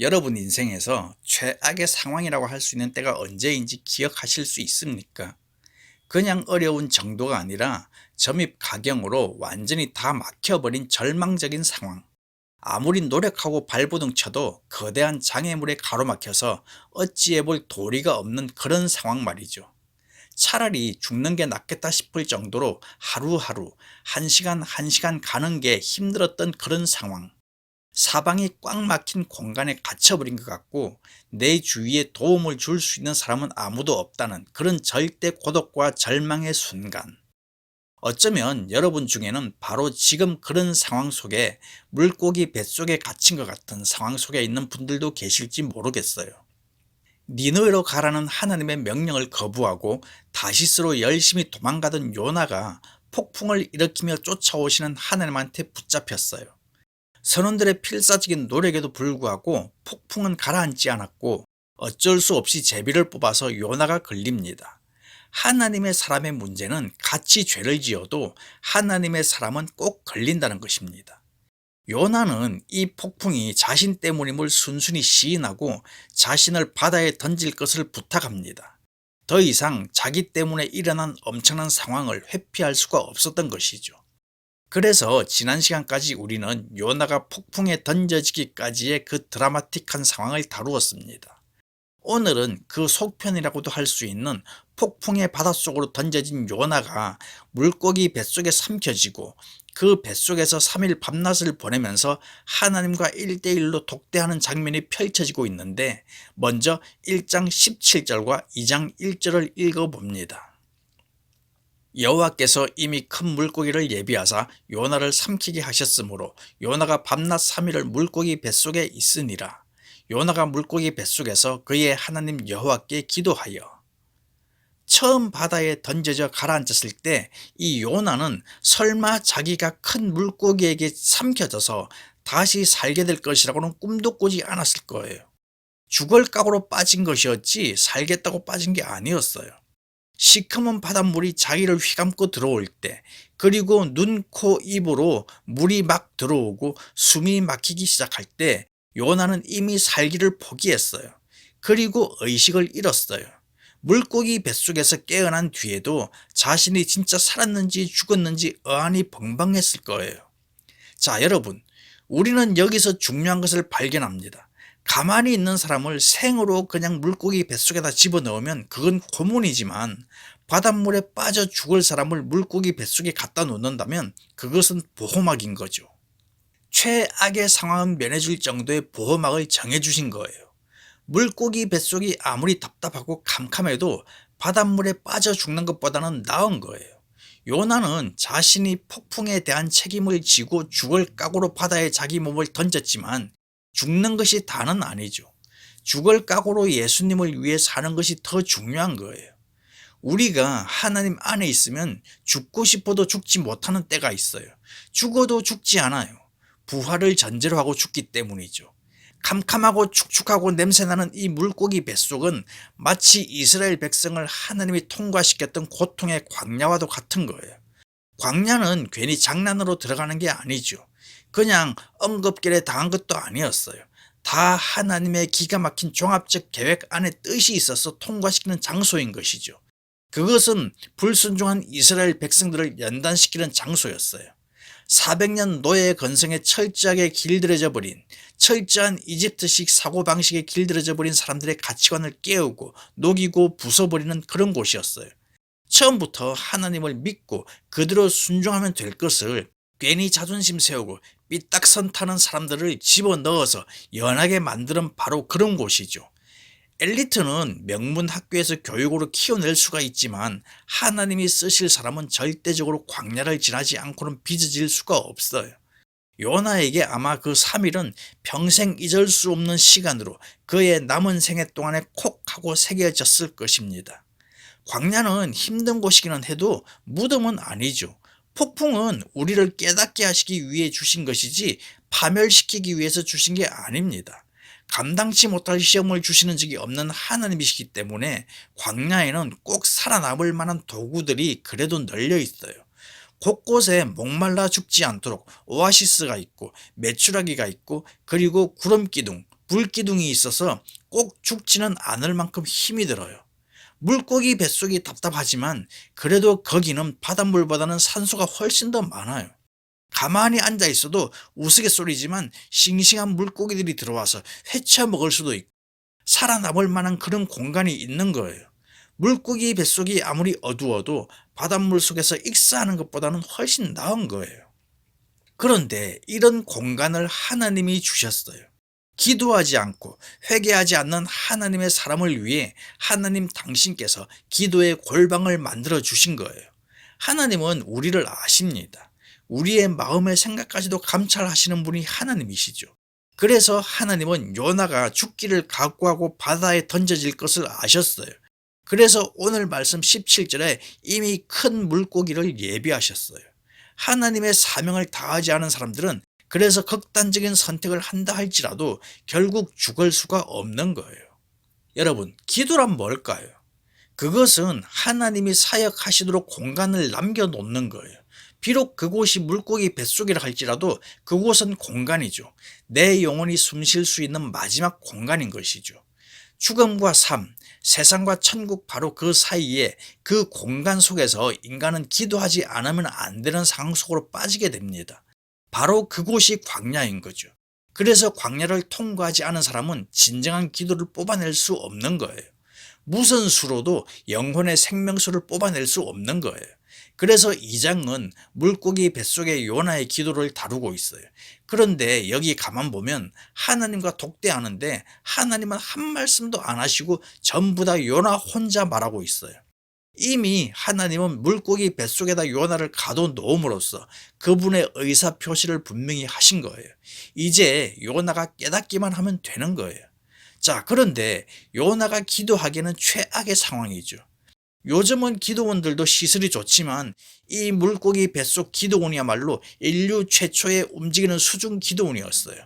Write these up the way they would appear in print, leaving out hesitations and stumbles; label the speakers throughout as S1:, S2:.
S1: 여러분 인생에서 최악의 상황이라고 할 수 있는 때가 언제인지 기억하실 수 있습니까? 그냥 어려운 정도가 아니라 점입 가경으로 완전히 다 막혀버린 절망적인 상황. 아무리 노력하고 발버둥 쳐도 거대한 장애물에 가로막혀서 어찌해볼 도리가 없는 그런 상황 말이죠. 차라리 죽는 게 낫겠다 싶을 정도로 하루하루, 한 시간 한 시간 가는 게 힘들었던 그런 상황. 사방이 꽉 막힌 공간에 갇혀버린 것 같고 내 주위에 도움을 줄 수 있는 사람은 아무도 없다는 그런 절대 고독과 절망의 순간. 어쩌면 여러분 중에는 바로 지금 그런 상황 속에 물고기 뱃속에 갇힌 것 같은 상황 속에 있는 분들도 계실지 모르겠어요. 니느웨로 가라는 하나님의 명령을 거부하고 다시스로 열심히 도망가던 요나가 폭풍을 일으키며 쫓아오시는 하나님한테 붙잡혔어요. 선원들의 필사적인 노력에도 불구하고 폭풍은 가라앉지 않았고 어쩔 수 없이 제비를 뽑아서 요나가 걸립니다. 하나님의 사람의 문제는 같이 죄를 지어도 하나님의 사람은 꼭 걸린다는 것입니다. 요나는 이 폭풍이 자신 때문임을 순순히 시인하고 자신을 바다에 던질 것을 부탁합니다. 더 이상 자기 때문에 일어난 엄청난 상황을 회피할 수가 없었던 것이죠. 그래서 지난 시간까지 우리는 요나가 폭풍에 던져지기까지의 그 드라마틱한 상황을 다루었습니다. 오늘은 그 속편이라고도 할 수 있는 폭풍의 바닷속으로 던져진 요나가 물고기 뱃속에 삼켜지고 그 뱃속에서 3일 밤낮을 보내면서 하나님과 1대1로 독대하는 장면이 펼쳐지고 있는데, 먼저 1장 17절과 2장 1절을 읽어봅니다. 여호와께서 이미 큰 물고기를 예비하사 요나를 삼키게 하셨으므로 요나가 밤낮 3일을 물고기 뱃속에 있으니라. 요나가 물고기 뱃속에서 그의 하나님 여호와께 기도하여. 처음 바다에 던져져 가라앉았을 때 이 요나는 설마 자기가 큰 물고기에게 삼켜져서 다시 살게 될 것이라고는 꿈도 꾸지 않았을 거예요. 죽을 각오로 빠진 것이었지 살겠다고 빠진 게 아니었어요. 시커먼 바닷물이 자기를 휘감고 들어올 때, 그리고 눈, 코, 입으로 물이 막 들어오고 숨이 막히기 시작할 때 요나는 이미 살기를 포기했어요. 그리고 의식을 잃었어요. 물고기 뱃속에서 깨어난 뒤에도 자신이 진짜 살았는지 죽었는지 어안이 벙벙했을 거예요. 자, 여러분, 우리는 여기서 중요한 것을 발견합니다. 가만히 있는 사람을 생으로 그냥 물고기 뱃속에다 집어넣으면 그건 고문이지만, 바닷물에 빠져 죽을 사람을 물고기 뱃속에 갖다 놓는다면 그것은 보호막인 거죠. 최악의 상황은 면해줄 정도의 보호막을 정해주신 거예요. 물고기 뱃속이 아무리 답답하고 캄캄해도 바닷물에 빠져 죽는 것보다는 나은 거예요. 요나는 자신이 폭풍에 대한 책임을 지고 죽을 각오로 바다에 자기 몸을 던졌지만 죽는 것이 다는 아니죠. 죽을 각오로 예수님을 위해 사는 것이 더 중요한 거예요. 우리가 하나님 안에 있으면 죽고 싶어도 죽지 못하는 때가 있어요. 죽어도 죽지 않아요. 부활을 전제로 하고 죽기 때문이죠. 캄캄하고 축축하고 냄새나는 이 물고기 뱃속은 마치 이스라엘 백성을 하나님이 통과시켰던 고통의 광야와도 같은 거예요. 광야는 괜히 장난으로 들어가는 게 아니죠. 그냥 언급결에 당한 것도 아니었어요. 다 하나님의 기가 막힌 종합적 계획 안에 뜻이 있어서 통과시키는 장소인 것이죠. 그것은 불순종한 이스라엘 백성들을 연단시키는 장소였어요. 400년 노예의 건성에 철저하게 길들여져 버린, 철저한 이집트식 사고방식에 길들여져 버린 사람들의 가치관을 깨우고 녹이고 부숴버리는 그런 곳이었어요. 처음부터 하나님을 믿고 그대로 순종하면 될 것을 괜히 자존심 세우고 삐딱선 타는 사람들을 집어넣어서 연하게 만드는 바로 그런 곳이죠. 엘리트는 명문 학교에서 교육으로 키워낼 수가 있지만 하나님이 쓰실 사람은 절대적으로 광야를 지나지 않고는 빚어질 수가 없어요. 요나에게 아마 그 3일은 평생 잊을 수 없는 시간으로 그의 남은 생애 동안에 콕 하고 새겨졌을 것입니다. 광야는 힘든 곳이기는 해도 무덤은 아니죠. 폭풍은 우리를 깨닫게 하시기 위해 주신 것이지 파멸시키기 위해서 주신 게 아닙니다. 감당치 못할 시험을 주시는 적이 없는 하나님이시기 때문에 광야에는 꼭 살아남을 만한 도구들이 그래도 널려 있어요. 곳곳에 목말라 죽지 않도록 오아시스가 있고 메추라기가 있고, 그리고 구름기둥, 불기둥이 있어서 꼭 죽지는 않을 만큼 힘이 들어요. 물고기 뱃속이 답답하지만 그래도 거기는 바닷물보다는 산소가 훨씬 더 많아요. 가만히 앉아 있어도 우스갯소리지만 싱싱한 물고기들이 들어와서 회쳐 먹을 수도 있고 살아남을 만한 그런 공간이 있는 거예요. 물고기 뱃속이 아무리 어두워도 바닷물 속에서 익사하는 것보다는 훨씬 나은 거예요. 그런데 이런 공간을 하나님이 주셨어요. 기도하지 않고 회개하지 않는 하나님의 사람을 위해 하나님 당신께서 기도의 골방을 만들어 주신 거예요. 하나님은 우리를 아십니다. 우리의 마음의 생각까지도 감찰하시는 분이 하나님이시죠. 그래서 하나님은 요나가 죽기를 각오하고 바다에 던져질 것을 아셨어요. 그래서 오늘 말씀 17절에 이미 큰 물고기를 예비하셨어요. 하나님의 사명을 다하지 않은 사람들은 그래서 극단적인 선택을 한다 할지라도 결국 죽을 수가 없는 거예요. 여러분, 기도란 뭘까요? 그것은 하나님이 사역하시도록 공간을 남겨놓는 거예요. 비록 그곳이 물고기 뱃속이라 할지라도 그곳은 공간이죠. 내 영혼이 숨 쉴 수 있는 마지막 공간인 것이죠. 죽음과 삶, 세상과 천국 바로 그 사이에 그 공간 속에서 인간은 기도하지 않으면 안 되는 상황 속으로 빠지게 됩니다. 바로 그곳이 광야인 거죠. 그래서 광야를 통과하지 않은 사람은 진정한 기도를 뽑아낼 수 없는 거예요. 무슨 수로도 영혼의 생명수를 뽑아낼 수 없는 거예요. 그래서 2장은 물고기 뱃속의 요나의 기도를 다루고 있어요. 그런데 여기 가만 보면 하나님과 독대하는데 하나님은 한 말씀도 안 하시고 전부 다 요나 혼자 말하고 있어요. 이미 하나님은 물고기 뱃속에다 요나를 가둬놓음으로써 그분의 의사표시를 분명히 하신 거예요. 이제 요나가 깨닫기만 하면 되는 거예요. 자, 그런데 요나가 기도하기에는 최악의 상황이죠. 요즘은 기도원들도 시설이 좋지만 이 물고기 뱃속 기도원이야말로 인류 최초의 움직이는 수중 기도원이었어요.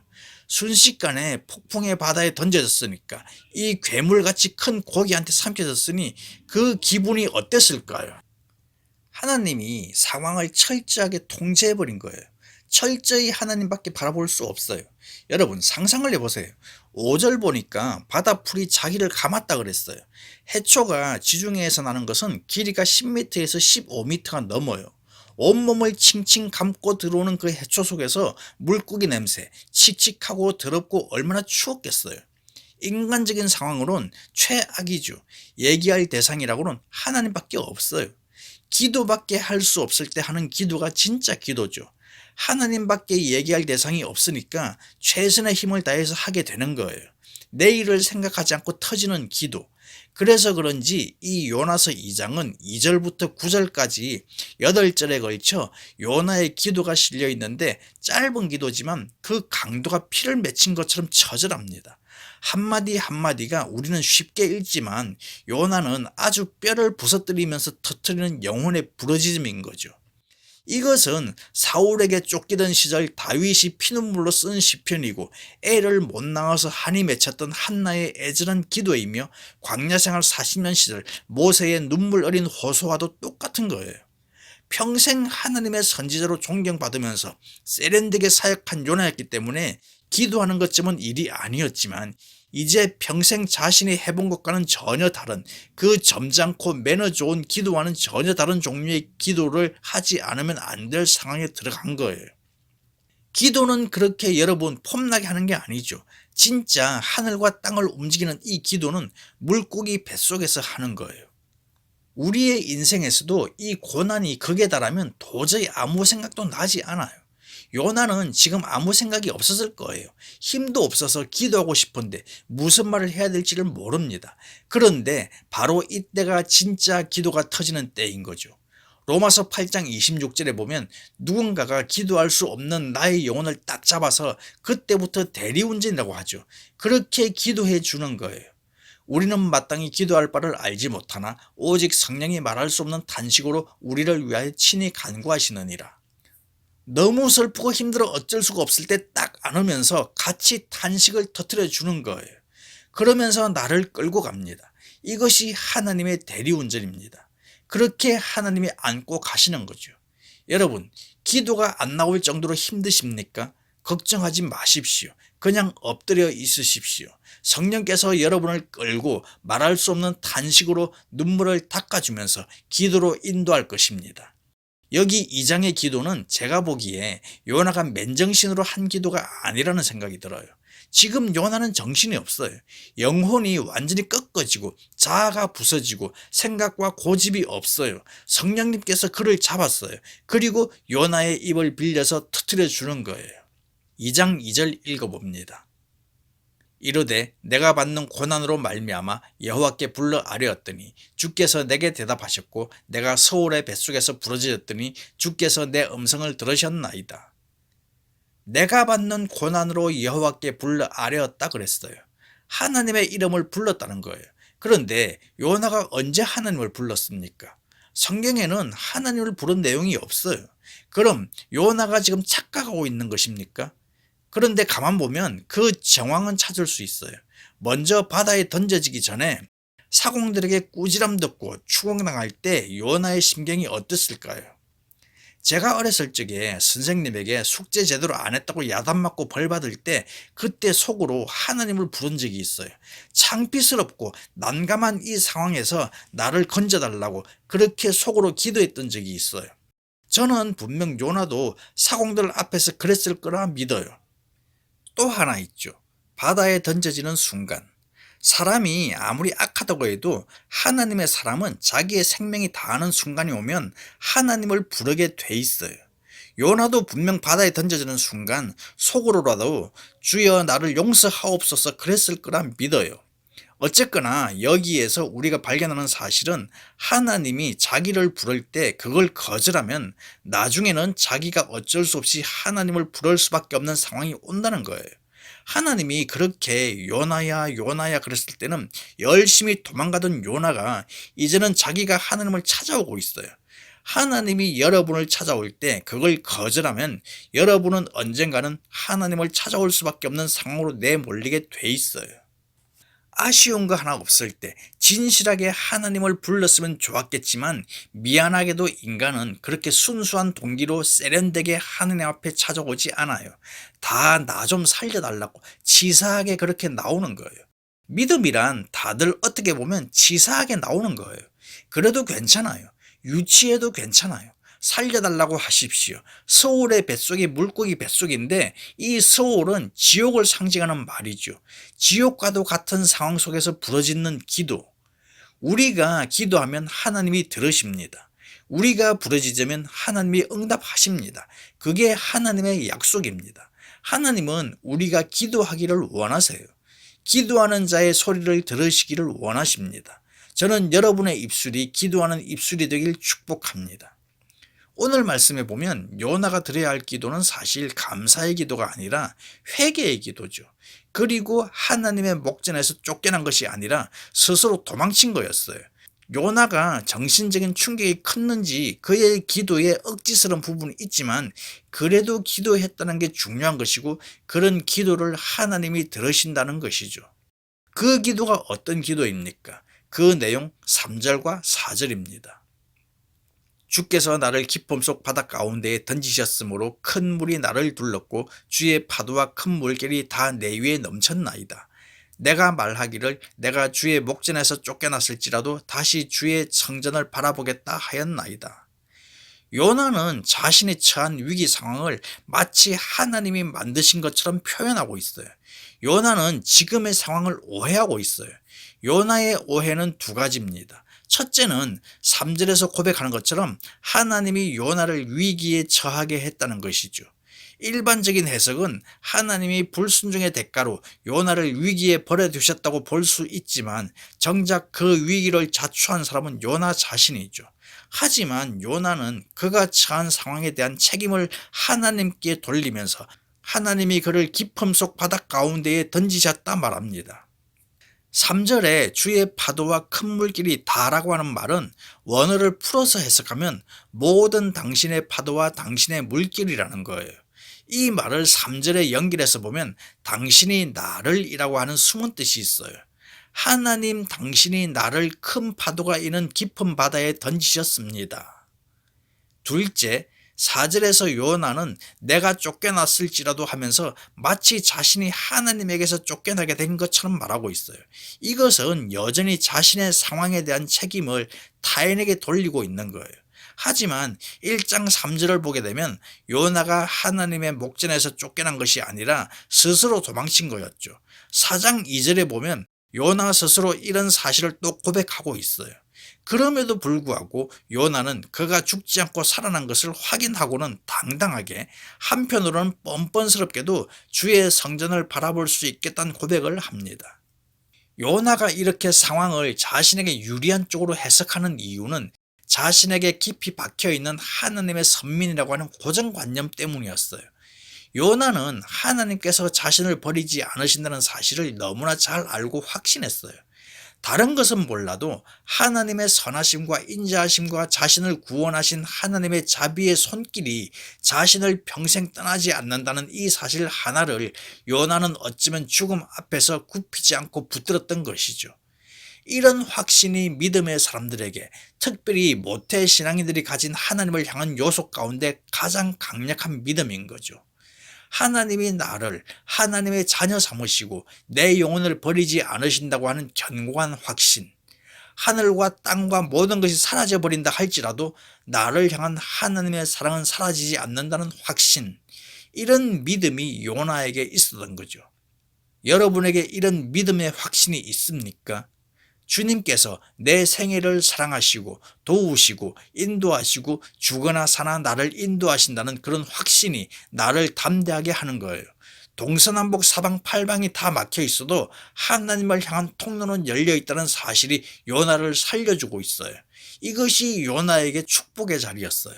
S1: 순식간에 폭풍의 바다에 던져졌으니까 이 괴물같이 큰 고기한테 삼켜졌으니 그 기분이 어땠을까요? 하나님이 상황을 철저하게 통제해버린 거예요. 철저히 하나님밖에 바라볼 수 없어요. 여러분 상상을 해보세요. 5절 보니까 바다풀이 자기를 감았다 그랬어요. 해초가 지중해에서 나는 것은 길이가 10m에서 15m가 넘어요. 온몸을 칭칭 감고 들어오는 그 해초 속에서 물고기 냄새, 칙칙하고 더럽고 얼마나 추웠겠어요. 인간적인 상황으론 최악이죠. 얘기할 대상이라고는 하나님밖에 없어요. 기도밖에 할 수 없을 때 하는 기도가 진짜 기도죠. 하나님밖에 얘기할 대상이 없으니까 최선의 힘을 다해서 하게 되는 거예요. 내일을 생각하지 않고 터지는 기도. 그래서 그런지 이 요나서 2장은 2절부터 9절까지 8절에 걸쳐 요나의 기도가 실려 있는데 짧은 기도지만 그 강도가 피를 맺힌 것처럼 처절합니다. 한마디 한마디가 우리는 쉽게 읽지만 요나는 아주 뼈를 부서뜨리면서 터뜨리는 영혼의 부러짐인 거죠. 이것은 사울에게 쫓기던 시절 다윗이 피눈물로 쓴 시편이고 애를 못 낳아서 한이 맺혔던 한나의 애절한 기도이며 광야생활 40년 시절 모세의 눈물 어린 호소와도 똑같은 거예요. 평생 하나님의 선지자로 존경받으면서 세련되게 사역한 요나였기 때문에 기도하는 것쯤은 일이 아니었지만 이제 평생 자신이 해본 것과는 전혀 다른 그 점잖고 매너 좋은 기도와는 전혀 다른 종류의 기도를 하지 않으면 안 될 상황에 들어간 거예요. 기도는 그렇게 여러분 폼나게 하는 게 아니죠. 진짜 하늘과 땅을 움직이는 이 기도는 물고기 뱃속에서 하는 거예요. 우리의 인생에서도 이 고난이 극에 달하면 도저히 아무 생각도 나지 않아요. 요나는 지금 아무 생각이 없었을 거예요. 힘도 없어서 기도하고 싶은데 무슨 말을 해야 될지를 모릅니다. 그런데 바로 이때가 진짜 기도가 터지는 때인 거죠. 로마서 8장 26절에 보면 누군가가 기도할 수 없는 나의 영혼을 딱 잡아서 그때부터 대리운전이라고 하죠. 그렇게 기도해 주는 거예요. 우리는 마땅히 기도할 바를 알지 못하나 오직 성령이 말할 수 없는 탄식으로 우리를 위하여 친히 간구하시느니라. 너무 슬프고 힘들어 어쩔 수가 없을 때 딱 안으면서 같이 탄식을 터뜨려 주는 거예요. 그러면서 나를 끌고 갑니다. 이것이 하나님의 대리운전입니다. 그렇게 하나님이 안고 가시는 거죠. 여러분, 기도가 안 나올 정도로 힘드십니까? 걱정하지 마십시오. 그냥 엎드려 있으십시오. 성령께서 여러분을 끌고 말할 수 없는 탄식으로 눈물을 닦아주면서 기도로 인도할 것입니다. 여기 2장의 기도는 제가 보기에 요나가 맨정신으로 한 기도가 아니라는 생각이 들어요. 지금 요나는 정신이 없어요. 영혼이 완전히 꺾어지고 자아가 부서지고 생각과 고집이 없어요. 성령님께서 그를 잡았어요. 그리고 요나의 입을 빌려서 터뜨려 주는 거예요. 2장 2절 읽어봅니다. 이르되 내가 받는 고난으로 말미암아 여호와께 불러 아뢰었더니 주께서 내게 대답하셨고 내가 서울의 뱃속에서 부러졌더니 주께서 내 음성을 들으셨나이다. 내가 받는 고난으로 여호와께 불러 아뢰었다 그랬어요. 하나님의 이름을 불렀다는 거예요. 그런데 요나가 언제 하나님을 불렀습니까? 성경에는 하나님을 부른 내용이 없어요. 그럼 요나가 지금 착각하고 있는 것입니까? 그런데 가만 보면 그 정황은 찾을 수 있어요. 먼저 바다에 던져지기 전에 사공들에게 꾸지람 듣고 추궁당할 때 요나의 심경이 어땠을까요? 제가 어렸을 적에 선생님에게 숙제 제대로 안 했다고 야단 맞고 벌 받을 때 그때 속으로 하나님을 부른 적이 있어요. 창피스럽고 난감한 이 상황에서 나를 건져달라고 그렇게 속으로 기도했던 적이 있어요. 저는 분명 요나도 사공들 앞에서 그랬을 거라 믿어요. 또 하나 있죠. 바다에 던져지는 순간. 사람이 아무리 악하다고 해도 하나님의 사람은 자기의 생명이 다하는 순간이 오면 하나님을 부르게 돼 있어요. 요나도 분명 바다에 던져지는 순간 속으로라도 주여 나를 용서하옵소서 그랬을 거라 믿어요. 어쨌거나 여기에서 우리가 발견하는 사실은 하나님이 자기를 부를 때 그걸 거절하면 나중에는 자기가 어쩔 수 없이 하나님을 부를 수밖에 없는 상황이 온다는 거예요. 하나님이 그렇게 요나야 요나야 그랬을 때는 열심히 도망가던 요나가 이제는 자기가 하나님을 찾아오고 있어요. 하나님이 여러분을 찾아올 때 그걸 거절하면 여러분은 언젠가는 하나님을 찾아올 수밖에 없는 상황으로 내몰리게 돼 있어요. 아쉬운 거 하나 없을 때 진실하게 하나님을 불렀으면 좋았겠지만 미안하게도 인간은 그렇게 순수한 동기로 세련되게 하느님 앞에 찾아오지 않아요. 다 나 좀 살려달라고 치사하게 그렇게 나오는 거예요. 믿음이란 다들 어떻게 보면 치사하게 나오는 거예요. 그래도 괜찮아요. 유치해도 괜찮아요. 살려달라고 하십시오. 서울의 뱃속이 물고기 뱃속인데 이 서울은 지옥을 상징하는 말이죠. 지옥과도 같은 상황 속에서 부르짖는 기도. 우리가 기도하면 하나님이 들으십니다. 우리가 부르짖으면 하나님이 응답하십니다. 그게 하나님의 약속입니다. 하나님은 우리가 기도하기를 원하세요. 기도하는 자의 소리를 들으시기를 원하십니다. 저는 여러분의 입술이 기도하는 입술이 되길 축복합니다. 오늘 말씀에 보면 요나가 드려야 할 기도는 사실 감사의 기도가 아니라 회개의 기도죠. 그리고 하나님의 목전에서 쫓겨난 것이 아니라 스스로 도망친 거였어요. 요나가 정신적인 충격이 컸는지 그의 기도에 억지스러운 부분이 있지만 그래도 기도했다는 게 중요한 것이고 그런 기도를 하나님이 들으신다는 것이죠. 그 기도가 어떤 기도입니까? 그 내용 3절과 4절입니다. 주께서 나를 깊음 속 바다 가운데에 던지셨으므로 큰 물이 나를 둘렀고 주의 파도와 큰 물결이 다 내 위에 넘쳤나이다. 내가 말하기를 내가 주의 목전에서 쫓겨났을지라도 다시 주의 성전을 바라보겠다 하였나이다. 요나는 자신이 처한 위기 상황을 마치 하나님이 만드신 것처럼 표현하고 있어요. 요나는 지금의 상황을 오해하고 있어요. 요나의 오해는 두 가지입니다. 첫째는 3절에서 고백하는 것처럼 하나님이 요나를 위기에 처하게 했다는 것이죠. 일반적인 해석은 하나님이 불순종의 대가로 요나를 위기에 버려두셨다고 볼 수 있지만 정작 그 위기를 자초한 사람은 요나 자신이죠. 하지만 요나는 그가 처한 상황에 대한 책임을 하나님께 돌리면서 하나님이 그를 깊음 속 바다 가운데에 던지셨다 말합니다. 3절에 주의 파도와 큰 물길이 다라고 하는 말은 원어를 풀어서 해석하면 모든 당신의 파도와 당신의 물길이라는 거예요. 이 말을 3절에 연결해서 보면 당신이 나를 이라고 하는 숨은 뜻이 있어요. 하나님 당신이 나를 큰 파도가 있는 깊은 바다에 던지셨습니다. 둘째, 4절에서 요나는 내가 쫓겨났을지라도 하면서 마치 자신이 하나님에게서 쫓겨나게 된 것처럼 말하고 있어요. 이것은 여전히 자신의 상황에 대한 책임을 타인에게 돌리고 있는 거예요. 하지만 1장 3절을 보게 되면 요나가 하나님의 목전에서 쫓겨난 것이 아니라 스스로 도망친 거였죠. 4장 2절에 보면 요나 스스로 이런 사실을 또 고백하고 있어요. 그럼에도 불구하고 요나는 그가 죽지 않고 살아난 것을 확인하고는 당당하게, 한편으로는 뻔뻔스럽게도 주의 성전을 바라볼 수 있겠다는 고백을 합니다. 요나가 이렇게 상황을 자신에게 유리한 쪽으로 해석하는 이유는 자신에게 깊이 박혀있는 하나님의 선민이라고 하는 고정관념 때문이었어요. 요나는 하나님께서 자신을 버리지 않으신다는 사실을 너무나 잘 알고 확신했어요. 다른 것은 몰라도 하나님의 선하심과 인자하심과 자신을 구원하신 하나님의 자비의 손길이 자신을 평생 떠나지 않는다는 이 사실 하나를 요나는 어쩌면 죽음 앞에서 굽히지 않고 붙들었던 것이죠. 이런 확신이 믿음의 사람들에게, 특별히 모태 신앙인들이 가진 하나님을 향한 요소 가운데 가장 강력한 믿음인 거죠. 하나님이 나를 하나님의 자녀 삼으시고 내 영혼을 버리지 않으신다고 하는 견고한 확신, 하늘과 땅과 모든 것이 사라져 버린다 할지라도 나를 향한 하나님의 사랑은 사라지지 않는다는 확신, 이런 믿음이 요나에게 있었던 거죠. 여러분에게 이런 믿음의 확신이 있습니까? 주님께서 내 생애를 사랑하시고 도우시고 인도하시고 죽거나 사나 나를 인도하신다는 그런 확신이 나를 담대하게 하는 거예요. 동서남북 사방 팔방이 다 막혀 있어도 하나님을 향한 통로는 열려 있다는 사실이 요나를 살려주고 있어요. 이것이 요나에게 축복의 자리였어요.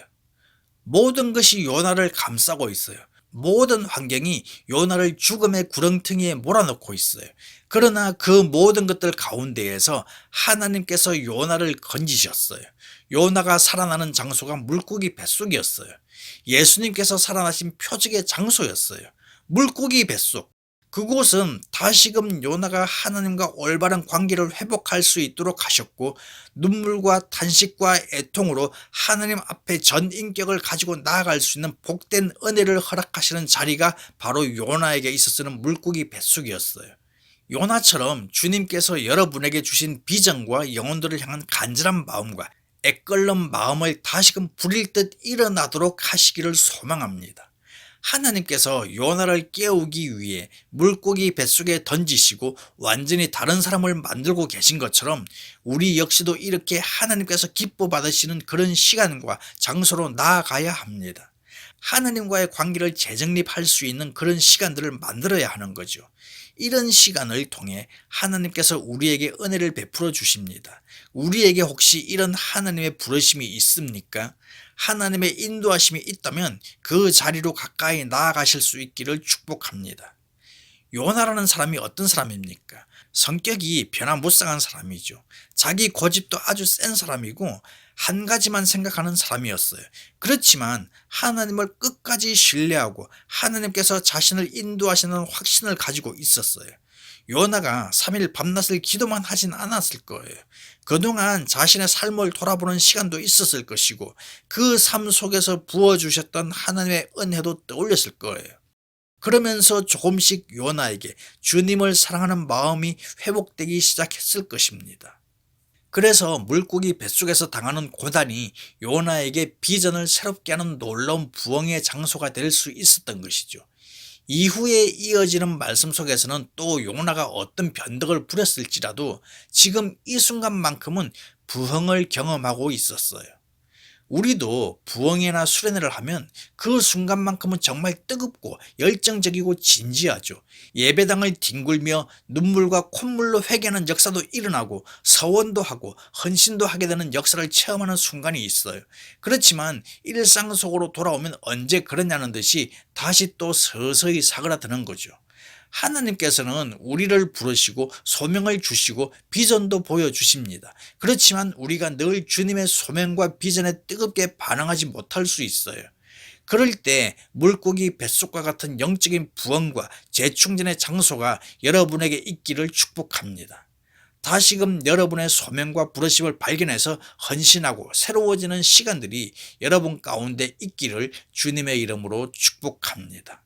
S1: 모든 것이 요나를 감싸고 있어요. 모든 환경이 요나를 죽음의 구렁텅이에 몰아넣고 있어요. 그러나 그 모든 것들 가운데에서 하나님께서 요나를 건지셨어요. 요나가 살아나는 장소가 물고기 뱃속이었어요. 예수님께서 살아나신 표적의 장소였어요. 물고기 뱃속. 그곳은 다시금 요나가 하나님과 올바른 관계를 회복할 수 있도록 하셨고, 눈물과 탄식과 애통으로 하나님 앞에 전 인격을 가지고 나아갈 수 있는 복된 은혜를 허락하시는 자리가 바로 요나에게 있었는 물고기 뱃속이었어요. 요나처럼 주님께서 여러분에게 주신 비전과 영혼들을 향한 간절한 마음과 애끓는 마음을 다시금 불일 듯 일어나도록 하시기를 소망합니다. 하나님께서 요나를 깨우기 위해 물고기 뱃속에 던지시고 완전히 다른 사람을 만들고 계신 것처럼 우리 역시도 이렇게 하나님께서 기뻐 받으시는 그런 시간과 장소로 나아가야 합니다. 하나님과의 관계를 재정립할 수 있는 그런 시간들을 만들어야 하는 거죠. 이런 시간을 통해 하나님께서 우리에게 은혜를 베풀어 주십니다. 우리에게 혹시 이런 하나님의 부르심이 있습니까? 하나님의 인도하심이 있다면 그 자리로 가까이 나아가실 수 있기를 축복합니다. 요나라는 사람이 어떤 사람입니까? 성격이 변화무쌍한 사람이죠. 자기 고집도 아주 센 사람이고 한 가지만 생각하는 사람이었어요. 그렇지만 하나님을 끝까지 신뢰하고 하나님께서 자신을 인도하시는 확신을 가지고 있었어요. 요나가 3일 밤낮을 기도만 하진 않았을 거예요. 그동안 자신의 삶을 돌아보는 시간도 있었을 것이고 그 삶 속에서 부어주셨던 하나님의 은혜도 떠올렸을 거예요. 그러면서 조금씩 요나에게 주님을 사랑하는 마음이 회복되기 시작했을 것입니다. 그래서 물고기 뱃속에서 당하는 고난이 요나에게 비전을 새롭게 하는 놀라운 부흥의 장소가 될 수 있었던 것이죠. 이후에 이어지는 말씀 속에서는 또 요나가 어떤 변덕을 부렸을지라도 지금 이 순간만큼은 부흥을 경험하고 있었어요. 우리도 부흥회나 수련회를 하면 그 순간만큼은 정말 뜨겁고 열정적이고 진지하죠. 예배당을 뒹굴며 눈물과 콧물로 회개하는 역사도 일어나고 서원도 하고 헌신도 하게 되는 역사를 체험하는 순간이 있어요. 그렇지만 일상 속으로 돌아오면 언제 그러냐는 듯이 다시 또 서서히 사그라드는 거죠. 하나님께서는 우리를 부르시고 소명을 주시고 비전도 보여주십니다. 그렇지만 우리가 늘 주님의 소명과 비전에 뜨겁게 반응하지 못할 수 있어요. 그럴 때 물고기 뱃속과 같은 영적인 부흥과 재충전의 장소가 여러분에게 있기를 축복합니다. 다시금 여러분의 소명과 부르심을 발견해서 헌신하고 새로워지는 시간들이 여러분 가운데 있기를 주님의 이름으로 축복합니다.